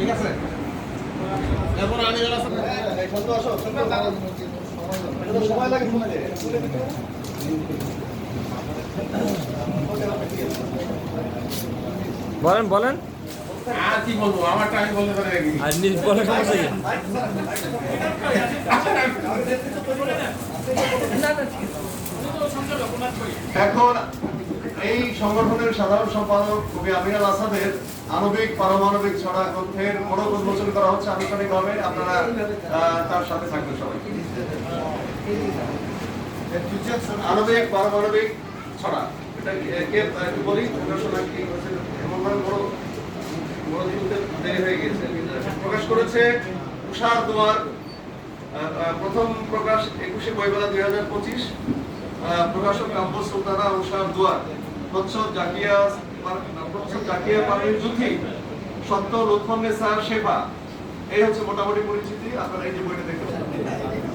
ঠিক আছে এখন আমি যারা সময় লাগে বলেন বলেন আর কি বলবো আমারটা আমি বলতে পারি নাকি আর নিজ বলে সমস্যা কি এখন এই সংগঠনের সাধারণ সম্পাদক কবি আমিনুল আসাদের আণবিক পারমাণবিক ছড়া গ্রন্থের মোড়ক উন্মোচন করা হচ্ছে আনুষ্ঠানিকভাবে। আপনারা তার সাথে থাকবেন সবাই। আণবিক পারমাণবিক ছড়া এটা কে একটু বলি প্রকাশনা কি এমন ভাবে বড় বড় দিতে দেরি হয়ে গেছে। প্রকাশ করেছে উষার দুয়ার, প্রথম প্রকাশ 21শে বইমেলা 2025, প্রকাশক কাব্য সুলতানা উষার দুয়ার, প্রচ্ছদ জাকিয়া পারভীন জুথি, সত্য লুৎফুন্নেছা শেফা। এই হচ্ছে মোটামুটি পরিচিতি। আপনারা এই যে বইটা দেখতে পাচ্ছেন।